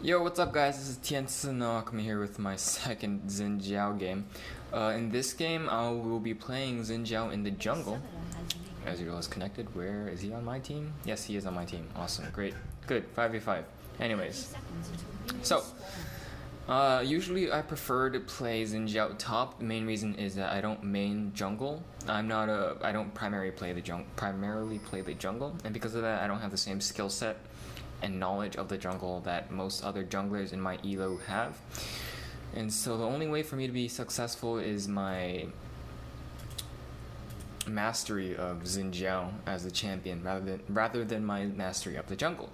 Yo, what's up guys? This is TiensiNoAkuma here with my second Xin game. In this game, I will be playing Xin in the jungle. Ezreal is connected. Where is he on my team? Yes, he is on my team. Awesome, great, good, 5v5. Anyways, so usually I prefer to play Xin top. The main reason is that I don't main jungle. I don't primarily play the jungle, and because of that, I don't have the same skill set and knowledge of the jungle that most other junglers in my elo have. And so the only way for me to be successful is my mastery of Xin as the champion rather than my mastery of the jungle.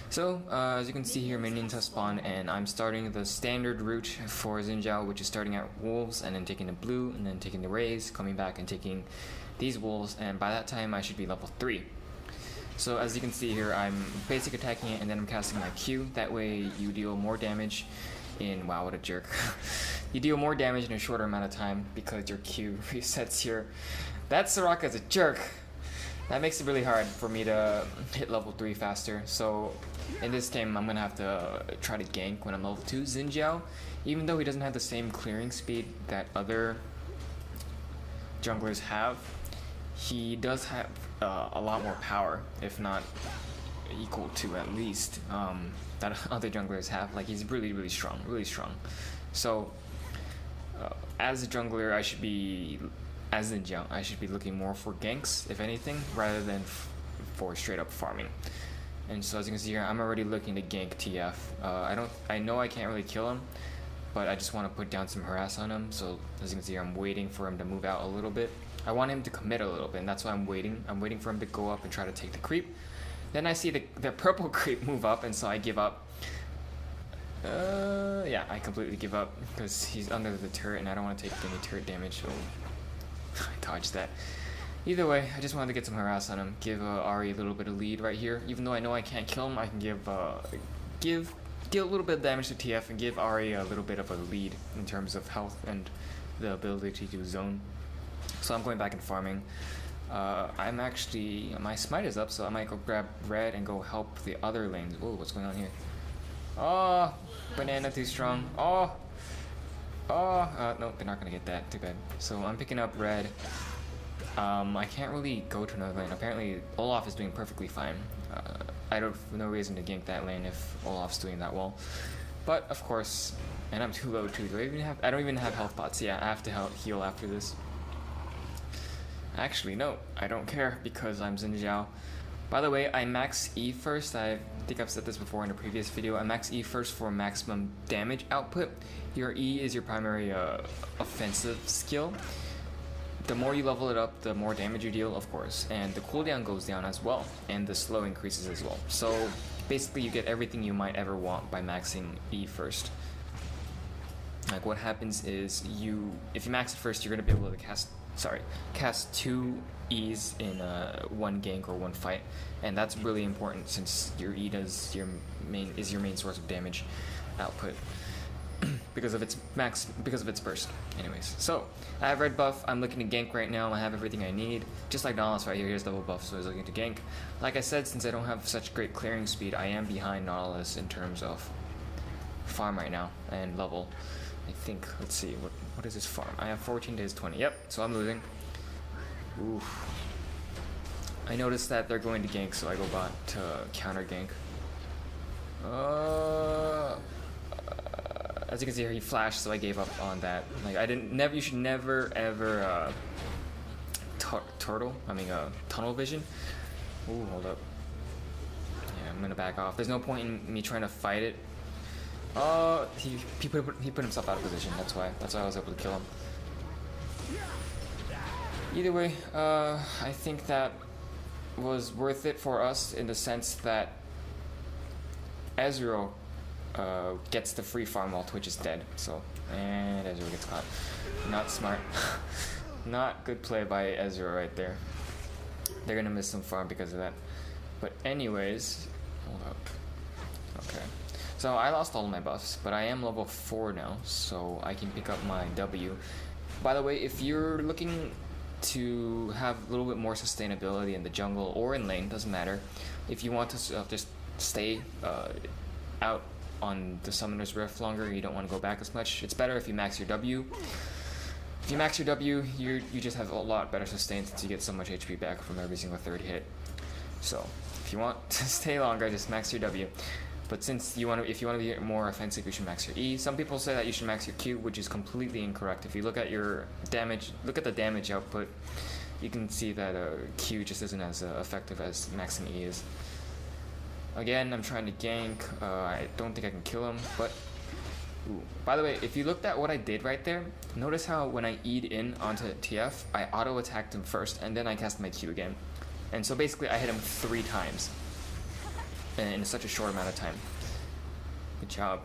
So as you can see here, minions have spawned and I'm starting the standard route for Xin, which is starting at wolves and then taking the blue and then taking the rays, coming back and taking these wolves, and by that time I should be level 3. So as you can see here, I'm basic attacking it and then I'm casting my Q. That way you deal more damage in, wow, what a jerk. You deal more damage in a shorter amount of time because your Q resets here. That Soraka's a jerk. That makes it really hard for me to hit level 3 faster. So in this game, I'm gonna have to try to gank when I'm level 2 Xin. Even though he doesn't have the same clearing speed that other junglers have, he does have a lot more power, if not equal to at least, that other junglers have. Like, he's really strong, So as a jungler, I should be, as Xin, I should be looking more for ganks, if anything, rather than for straight up farming. And so as you can see here, I'm already looking to gank TF. I know I can't really kill him, but I just want to put down some harass on him. So as you can see here, I'm waiting for him to move out a little bit. I want him to commit a little bit, and that's why I'm waiting. I'm waiting for him to go up and try to take the creep. Then I see the purple creep move up, and so I give up. Yeah, I completely give up because he's under the turret, and I don't want to take any turret damage, so I dodged that. Either way, I just wanted to get some harass on him, give Ari a little bit of lead right here. Even though I know I can't kill him, I can deal a little bit of damage to TF and give Ari a little bit of a lead in terms of health and the ability to zone. So I'm going back and farming. I'm actually, my smite is up, so I might go grab red and go help the other lanes. Whoa, what's going on here? Oh, banana too strong. No, they're not gonna get that, too bad. So I'm picking up red. I can't really go to another lane. Apparently Olaf is doing perfectly fine. I don't have no reason to gank that lane if Olaf's doing that well. But of course, and I'm too low too. I don't even have health pots. Yeah, I have to heal after this. Actually, no, I don't care because I'm Xin. By the way, I max E first. I think I've said this before in a previous video. I max E first for maximum damage output. Your E is your primary offensive skill. The more you level it up, the more damage you deal, of course. And the cooldown goes down as well, and the slow increases as well. So basically you get everything you might ever want by maxing E first. Like, what happens is if you max it first, you're going to be able to cast 2 E's in one gank or one fight, and that's really important since your E is your main source of damage output because of its burst. Anyways, so I have red buff. I'm looking to gank right now. I have everything I need, just like Nautilus right here. Here's double buff, so I was looking to gank. Like I said, since I don't have such great clearing speed, I am behind Nautilus in terms of farm right now and level. I think, let's see, what is this farm? I have 14 days 20. Yep, so I'm losing. Oof. I noticed that they're going to gank, so I go bot to counter gank. As you can see here, he flashed, so I gave up on that. Like, you should never ever tunnel vision. Ooh, hold up. Yeah, I'm gonna back off. There's no point in me trying to fight it. He put himself out of position. That's why I was able to kill him. Either way, I think that was worth it for us in the sense that Ezreal gets the free farm while Twitch is dead. So, and Ezreal gets caught. Not smart. Not good play by Ezreal right there. They're gonna miss some farm because of that. But anyways, hold up. Okay. So I lost all of my buffs, but I am level 4 now, so I can pick up my W. By the way, if you're looking to have a little bit more sustainability in the jungle or in lane, doesn't matter. If you want to just stay out on the Summoner's Rift longer, you don't want to go back as much. It's better if you max your W. If you max your W, you just have a lot better sustain since you get so much HP back from every single third hit. So if you want to stay longer, just max your W. But since if you want to be more offensive, you should max your E. Some people say that you should max your Q, which is completely incorrect. If you look at your damage, look at the damage output, you can see that Q just isn't as effective as maxing E is. Again, I'm trying to gank. I don't think I can kill him, but ooh. By the way, if you looked at what I did right there, notice how when I E'd in onto TF, I auto-attacked him first, and then I cast my Q again. And so basically, I hit him 3 times in such a short amount of time. Good job.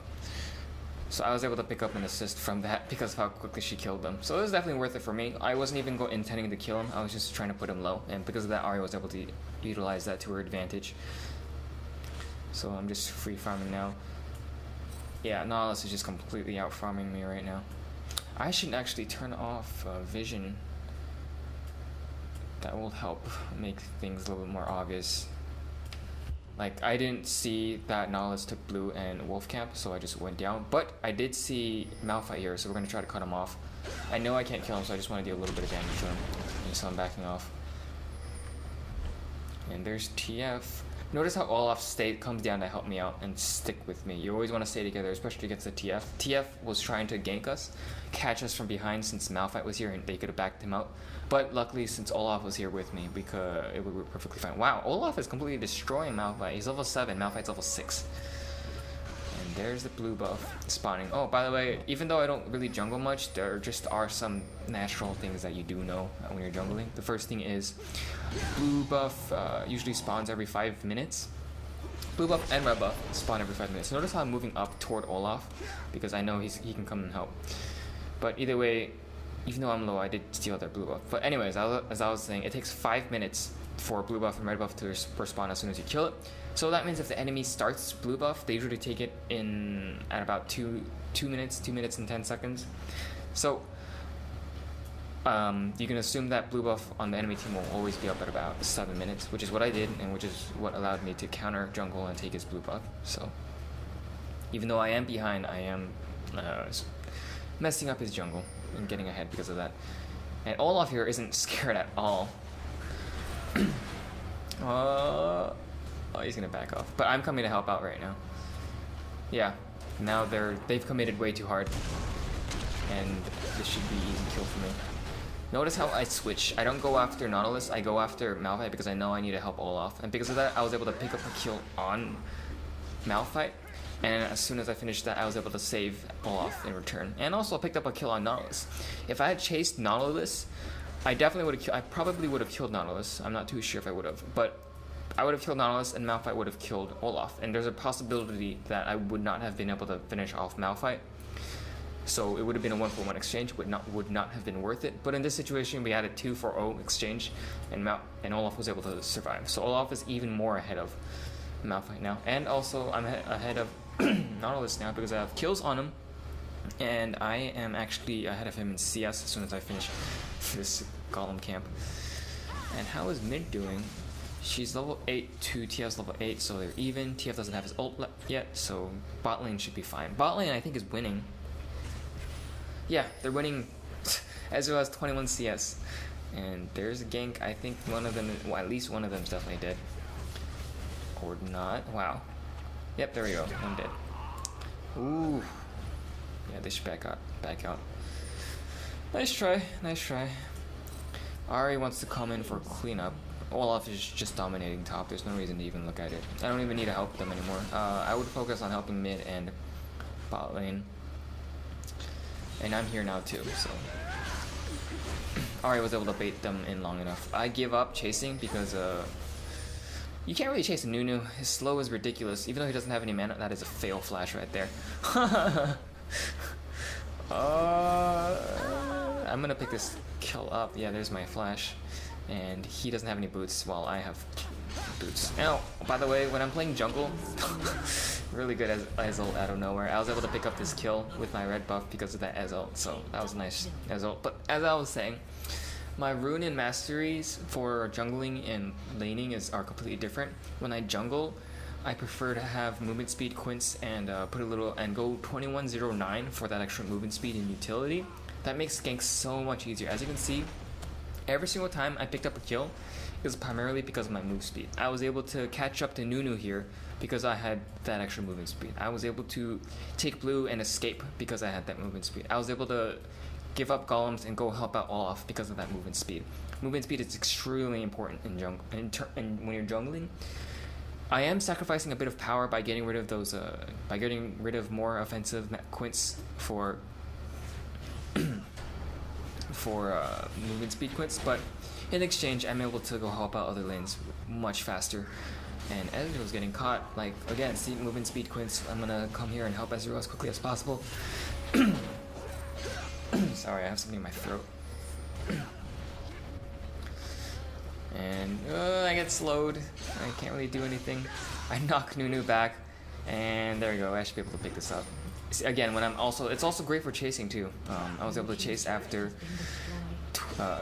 So I was able to pick up an assist from that because of how quickly she killed them. So it was definitely worth it for me. I wasn't even intending to kill him. I was just trying to put him low, and because of that, Ari was able to utilize that to her advantage. So I'm just free farming now. Yeah, Nautilus is just completely out farming me right now. I should actually turn off vision. That will help make things a little bit more obvious. Like, I didn't see that Nautilus took blue and wolf camp, so I just went down. But I did see Malphite here, so we're going to try to cut him off. I know I can't kill him, so I just want to do a little bit of damage to him. And so I'm backing off. And there's TF. Notice how Olaf comes down to help me out and stick with me. You always want to stay together, especially against the TF. TF was trying to gank us, catch us from behind since Malphite was here, and they could have backed him out. But luckily, since Olaf was here with me, because it would be perfectly fine. Wow, Olaf is completely destroying Malphite. He's level 7, Malphite's level 6. And there's the blue buff spawning. Oh, by the way, even though I don't really jungle much, there just are some natural things that you do know when you're jungling. The first thing is blue buff usually spawns every 5 minutes. Blue buff and red buff spawn every 5 minutes. Notice how I'm moving up toward Olaf because I know he can come and help. But either way, even though I'm low, I did steal their blue buff. But anyways, as I was saying, it takes 5 minutes for blue buff and red buff to respawn as soon as you kill it. So that means if the enemy starts blue buff, they usually take it in at about 2 minutes, 2 minutes and 10 seconds. So you can assume that blue buff on the enemy team will always be up at about 7 minutes, which is what I did, and which is what allowed me to counter jungle and take his blue buff. So even though I am behind, I am messing up his jungle and getting ahead because of that. And Olaf here isn't scared at all. Oh, he's gonna back off. But I'm coming to help out right now. Yeah, now they've committed way too hard, and this should be easy kill for me. Notice how I switch. I don't go after Nautilus, I go after Malphite because I know I need to help Olaf. And because of that, I was able to pick up a kill on Malphite. And as soon as I finished that, I was able to save Olaf in return. And also picked up a kill on Nautilus. If I had chased Nautilus, I probably would have killed Nautilus. I'm not too sure if I would have. But I would have killed Nautilus and Malphite would have killed Olaf. And there's a possibility that I would not have been able to finish off Malphite. So it would have been a 1-for-1 exchange, would not have been worth it. But in this situation, we had a 2-for-0 exchange, and Olaf was able to survive. So Olaf is even more ahead of Malphite now. And also, I'm ahead of Nautilus now because I have kills on him. And I am actually ahead of him in CS as soon as I finish this Golem camp. And how is mid doing? She's level 8 to TF's level 8, so they're even. TF doesn't have his ult yet, so bot lane should be fine. Bot lane, I think, is winning. Yeah, they're winning. Ezreal has 21 CS. And there's a gank. I think one of them, well, at least one of them's definitely dead. Or not. Wow. Yep, there we go. I'm dead. Ooh. Yeah, they should back out. Nice try. Ari wants to come in for cleanup. Olaf is just dominating top. There's no reason to even look at it. I don't even need to help them anymore. I would focus on helping mid and bot lane. And I'm here now too, so Ari was able to bait them in long enough. I give up chasing because you can't really chase a Nunu. His slow is ridiculous. Even though he doesn't have any mana, that is a fail flash right there. I'm gonna pick this kill up. Yeah, there's my flash. And he doesn't have any boots while I have boots. Oh, by the way, when I'm playing jungle, really good as Ezel out of nowhere. I was able to pick up this kill with my red buff because of that Ezel, so that was nice Ezel. But as I was saying, my rune and masteries for jungling and laning are completely different. When I jungle, I prefer to have movement speed quints and put a little and go 2109 for that extra movement speed and utility. That makes ganks so much easier. As you can see, every single time I picked up a kill, it was primarily because of my move speed. I was able to catch up to Nunu here because I had that extra movement speed. I was able to take blue and escape because I had that movement speed. I was able to give up golems and go help out Olaf because of that movement speed. Movement speed is extremely important in jungle and when you're jungling. I am sacrificing a bit of power by getting rid of those by getting rid of more offensive quints for movement speed quints, but in exchange I'm able to go help out other lanes much faster. And Ezreal's getting caught. Like, again, see movement speed quints. I'm gonna come here and help Ezreal as quickly as possible. Sorry, I have something in my throat. And I get slowed. I can't really do anything. I knock Nunu back, and there we go. I should be able to pick this up. See, again, when it's also great for chasing too. I was able to chase after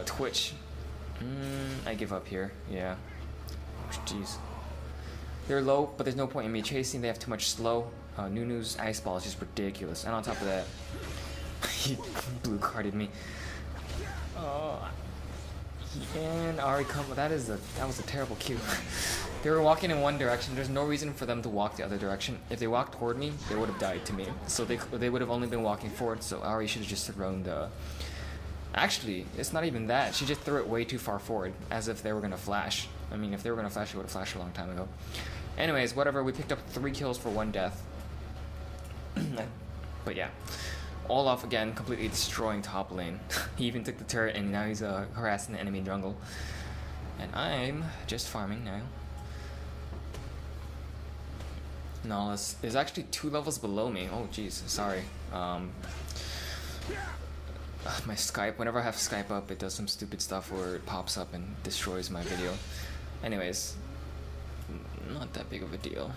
Twitch. I give up here. Yeah. Jeez. They're low, but there's no point in me chasing. They have too much slow. Nunu's ice ball is just ridiculous, and on top of that, he blue carded me. And Ari come. That was a terrible cue. They were walking in one direction. There's no reason for them to walk the other direction. If they walked toward me, they would have died to me. So they would have only been walking forward. So Ari should have just thrown the. Actually, it's not even that. She just threw it way too far forward, as if they were gonna flash. I mean, if they were gonna flash, she would have flashed a long time ago. Anyways, whatever. We picked up 3 kills for 1 death. But yeah. Olaf again, completely destroying top lane. He even took the turret and now he's harassing the enemy jungle. And I'm just farming now. Nolus is actually 2 levels below me. Oh jeez, sorry. My Skype, whenever I have Skype up, it does some stupid stuff where it pops up and destroys my video. Anyways, not that big of a deal.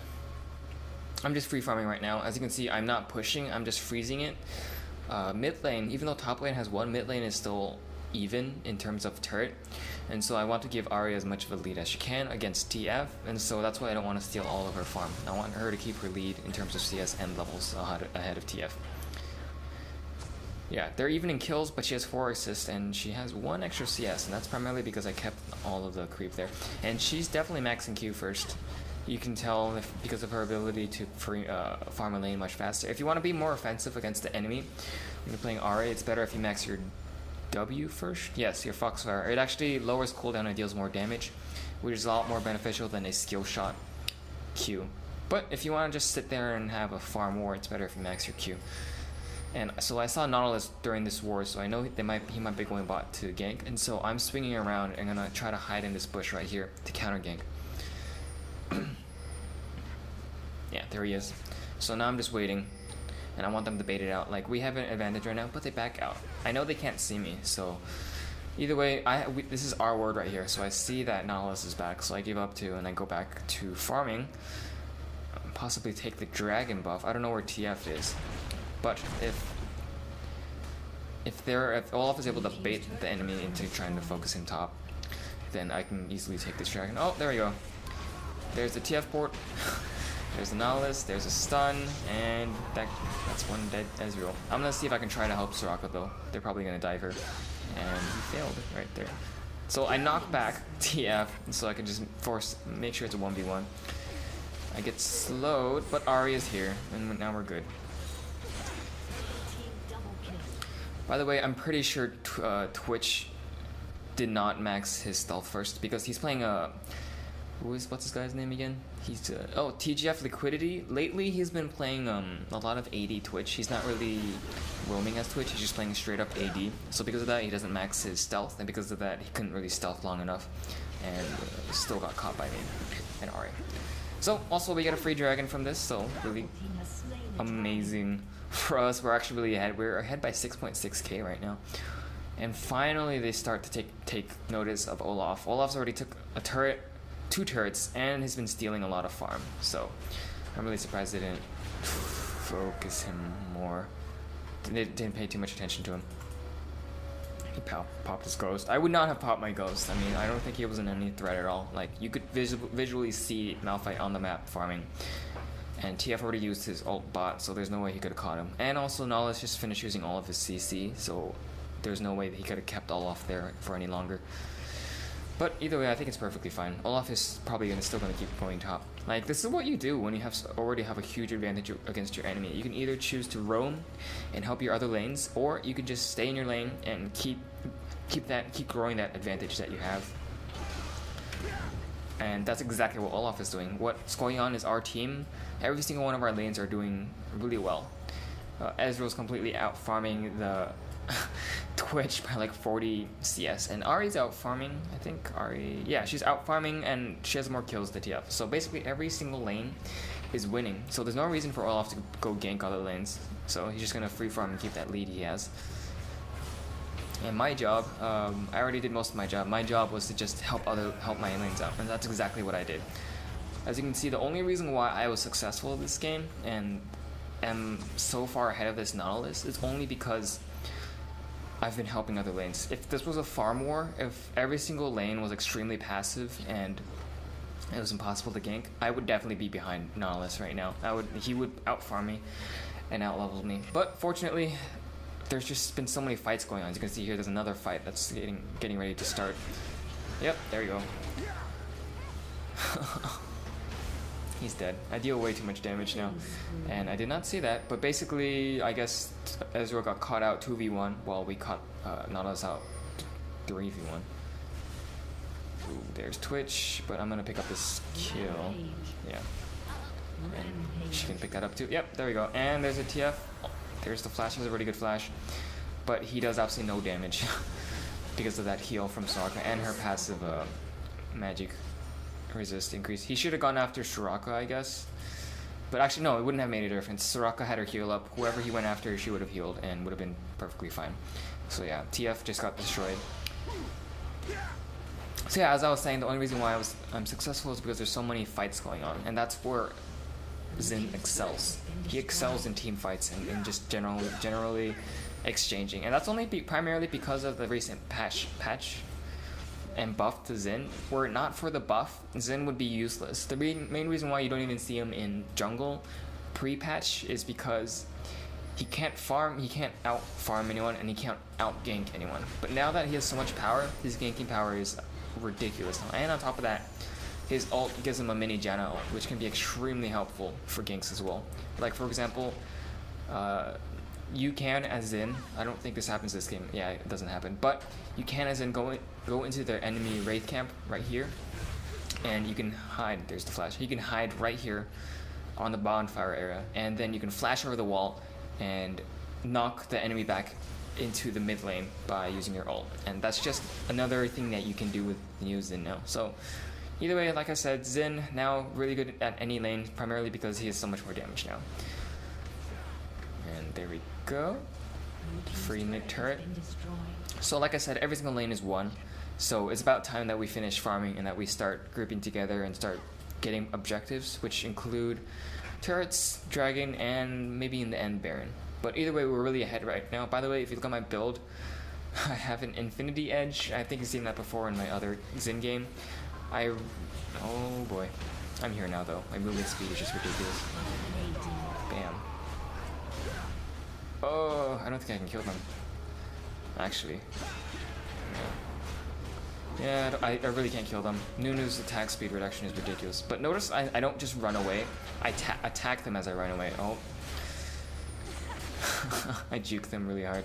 I'm just free farming right now. As you can see, I'm not pushing, I'm just freezing it. Mid lane, even though top lane has 1, mid lane is still even in terms of turret, and so I want to give Ahri as much of a lead as she can against TF, and so that's why I don't want to steal all of her farm. I want her to keep her lead in terms of CS and levels ahead of TF. Yeah, they're even in kills, but she has 4 assists and she has 1 extra CS, and that's primarily because I kept all of the creep there. And she's definitely maxing Q first. You can tell because of her ability to farm a lane much faster. If you want to be more offensive against the enemy, when you're playing Ahri, it's better if you max your W first. Yes, your Foxfire. It actually lowers cooldown and deals more damage, which is a lot more beneficial than a skill shot Q. But if you want to just sit there and have a farm war, it's better if you max your Q. And so I saw Nautilus during this war, so I know he might be going bot to gank, and so I'm swinging around and gonna try to hide in this bush right here to counter gank. Yeah, there he is. So now I'm just waiting, and I want them to bait it out. Like, we have an advantage right now, but they back out. I know they can't see me, so either way, this is our word right here. So I see that Nautilus is back, so I give up to, and I go back to farming. Possibly take the dragon buff. I don't know where TF is, but if Olaf is able to bait the enemy into trying to focus him top, then I can easily take this dragon. Oh, there we go. There's the TF port. There's the Nautilus, there's a stun, and that's 1 dead Ezreal. I'm gonna see if I can try to help Soraka though. They're probably gonna dive her. And he failed right there. So I knock back TF, so I can just make sure it's a 1v1. I get slowed, but Ahri is here, and now we're good. By the way, I'm pretty sure Twitch did not max his stealth first, because he's playing what's this guy's name again? He's TGF Liquidity. Lately he's been playing a lot of AD Twitch. He's not really roaming as Twitch, he's just playing straight up AD. So because of that he doesn't max his stealth, and because of that he couldn't really stealth long enough, and still got caught by me and Ahri. So also we get a free dragon from this, so really amazing for us. We're actually really ahead. We're ahead by 6.6k right now. And finally they start to take notice of Olaf. Olaf's already took a turret, 2 turrets, and has been stealing a lot of farm. So I'm really surprised they didn't focus him more. They didn't pay too much attention to him. He popped his ghost. I would not have popped my ghost. I mean, I don't think he was in any threat at all. Like, you could visually see Malphite on the map farming. And TF already used his ult bot, so there's no way he could have caught him. And also, Nahlas just finished using all of his CC, so there's no way that he could have kept Olaf there for any longer. But either way, I think it's perfectly fine. Olaf is probably still going to keep going top. Like, this is what you do when you already have a huge advantage against your enemy. You can either choose to roam and help your other lanes, or you can just stay in your lane and keep growing that advantage that you have. And that's exactly what Olaf is doing. What's going on is our team, every single one of our lanes are doing really well. Ezreal's completely out farming the Twitch by like 40 CS, and Ari's out farming. I think Ari, yeah, she's out farming and she has more kills than TF. So basically every single lane is winning. So there's no reason for Olaf to go gank other lanes. So he's just gonna free farm and keep that lead he has. And my job, I already did most of my job. My job was to just help my lanes out, and that's exactly what I did. As you can see, the only reason why I was successful in this game and am so far ahead of this Nautilus is only because I've been helping other lanes. If this was a farm war, if every single lane was extremely passive and it was impossible to gank, I would definitely be behind Nautilus right now. He would out farm me and out level me. But fortunately, there's just been so many fights going on. As you can see here, there's another fight that's getting ready to start. Yep, there you go. He's dead. I deal way too much damage now, and I did not see that, but basically I guess Ezreal got caught out 2v1 while we caught Nautilus out 3v1. Ooh, there's Twitch, but I'm gonna pick up this kill. Yeah, and she can pick that up too. Yep, there we go. And there's a TF. There's the flash. It's a really good flash, but he does absolutely no damage because of that heal from Soraka and her passive magic resist increase. He should have gone after Soraka, I guess. But actually, no, it wouldn't have made a difference. Soraka had her heal up. Whoever he went after, she would have healed and would have been perfectly fine. So yeah, TF just got destroyed. So yeah, as I was saying, the only reason why I'm successful is because there's so many fights going on, and that's where Xin excels. He excels in team fights and in just generally exchanging, and that's only primarily because of the recent patch and buff to Xin. Were it not for the buff, Xin would be useless. The main reason why you don't even see him in jungle pre-patch is because he can't farm, he can't out-farm anyone, and he can't out-gank anyone. But now that he has so much power, his ganking power is ridiculous. And on top of that, his ult gives him a mini Janna ult, which can be extremely helpful for ganks as well. Like, for example, you can, as Xin, I don't think this happens this game, yeah, it doesn't happen, but you can, as in, go into their enemy wraith camp right here, and you can hide. There's the flash. You can hide right here on the bonfire area, and then you can flash over the wall and knock the enemy back into the mid lane by using your ult. And that's just another thing that you can do with the new Xin now. So either way, like I said, Xin now really good at any lane, primarily because he has so much more damage now. And there we go. Free mid turret. So like I said, every single lane is won. So it's about time that we finish farming and that we start grouping together and start getting objectives, which include turrets, dragon, and maybe in the end Baron. But either way, we're really ahead right now. By the way, if you look at my build, I have an Infinity Edge. I think you've seen that before in my other Xin game. Oh boy. I'm here now though. My movement speed is just ridiculous. Bam. Oh, I don't think I can kill them. Actually. Yeah, I really can't kill them. Nunu's attack speed reduction is ridiculous. But notice I don't just run away. I attack them as I run away. Oh. I juke them really hard.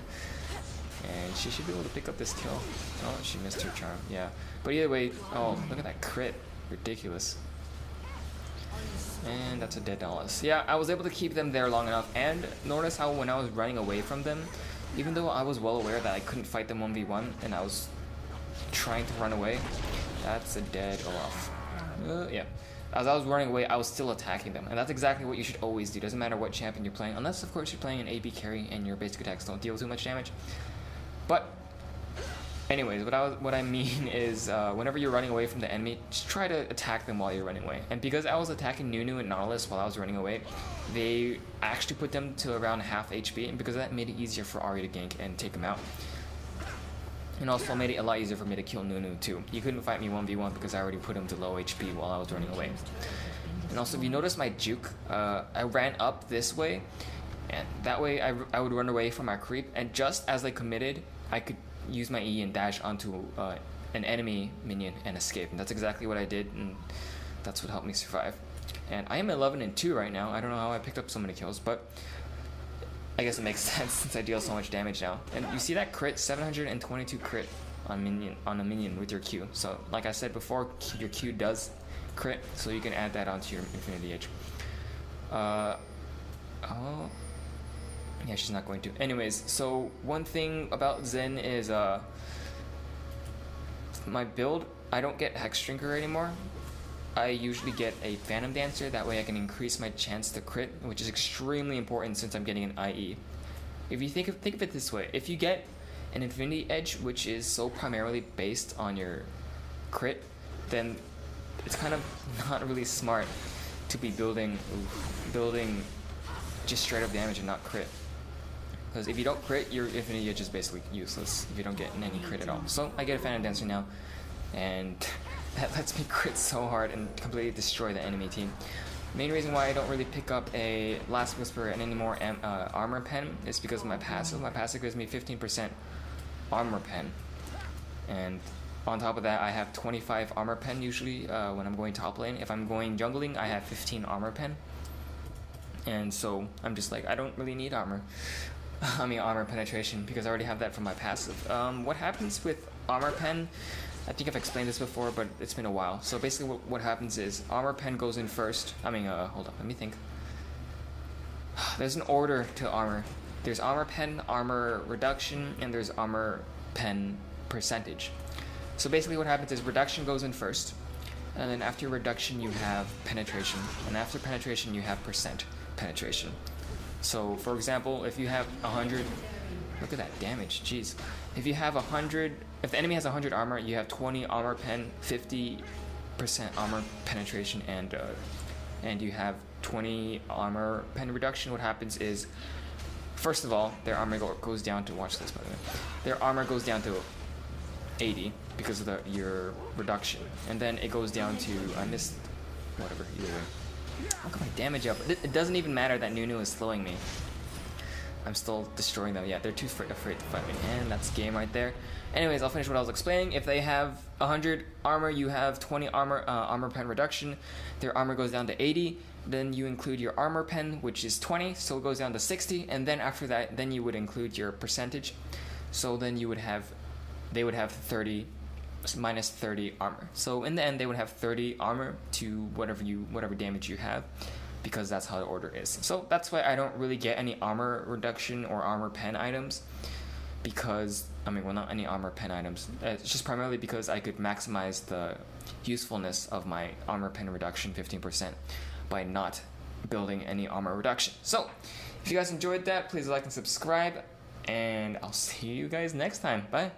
And she should be able to pick up this kill. Oh, she missed her charm. Yeah. But either way, oh, look at that crit. Ridiculous. And that's a dead Nautilus. Yeah, I was able to keep them there long enough. And notice how when I was running away from them, even though I was well aware that I couldn't fight them 1v1 and I was trying to run away, that's a dead Olaf. Yeah. As I was running away, I was still attacking them. And that's exactly what you should always do. Doesn't matter what champion you're playing. Unless, of course, you're playing an AB carry and your basic attacks don't deal too much damage. But anyways, what I mean is whenever you're running away from the enemy, just try to attack them while you're running away. And because I was attacking Nunu and Nautilus while I was running away, they actually put them to around half HP, and because of that, made it easier for Ahri to gank and take them out. And also made it a lot easier for me to kill Nunu too. He couldn't fight me 1v1 because I already put him to low HP while I was running away. And also, if you notice my juke, I ran up this way, and that way I would run away from my creep, and just as I committed, I could use my E and dash onto an enemy minion and escape. And that's exactly what I did, and that's what helped me survive. And I am 11-2 right now. I don't know how I picked up so many kills, but I guess it makes sense since I deal so much damage now. And you see that crit, 722 crit on a minion with your Q. So like I said before, your Q does crit, so you can add that onto your Infinity Edge. Oh, yeah, she's not going to. Anyways, so one thing about Zen is my build, I don't get Hex Drinker anymore. I usually get a Phantom Dancer, that way I can increase my chance to crit, which is extremely important since I'm getting an IE. If you think of it this way, if you get an Infinity Edge, which is so primarily based on your crit, then it's kind of not really smart to be building just straight up damage and not crit. Because if you don't crit, your Infinity Edge is basically useless if you don't get any crit at all. So I get a Phantom Dancer now, and that lets me crit so hard and completely destroy the enemy team. Main reason why I don't really pick up a Last Whisper and any more armor pen is because of my passive. My passive gives me 15% armor pen, and on top of that I have 25 armor pen usually when I'm going top lane. If I'm going jungling, I have 15 armor pen, and so I'm just like, I don't really need armor. I mean armor penetration, because I already have that from my passive. What happens with armor pen, I think I've explained this before, but it's been a while. So basically what happens is armor pen goes in first. I mean, hold on, let me think. There's an order to armor. There's armor pen, armor reduction, and there's armor pen percentage. So basically what happens is reduction goes in first, and then after reduction you have penetration, and after penetration you have percent penetration. So for example, if you have 100, look at that damage, jeez. If you have 100, if the enemy has 100 armor, you have 20 armor pen, 50% armor penetration, and you have 20 armor pen reduction. What happens is, first of all, their armor goes down to, watch this by the way, their armor goes down to 80 because of your reduction, and then it goes down to, I missed, whatever, either way. Look at my damage up. It doesn't even matter that Nunu is slowing me. I'm still destroying them. Yeah, they're too afraid to fight me. And that's game right there. Anyways, I'll finish what I was explaining. If they have 100 armor, you have 20 armor pen reduction. Their armor goes down to 80. Then you include your armor pen, which is 20, so it goes down to 60. And then after that, then you would include your percentage. So then you would have, they would have 30 minus 30 armor. So in the end, they would have 30 armor to whatever damage you have, because that's how the order is. So that's why I don't really get any armor reduction or armor pen items, because, I mean, well, not any armor pen items. It's just primarily because I could maximize the usefulness of my armor pen reduction 15% by not building any armor reduction. So if you guys enjoyed that, please like and subscribe, and I'll see you guys next time. Bye.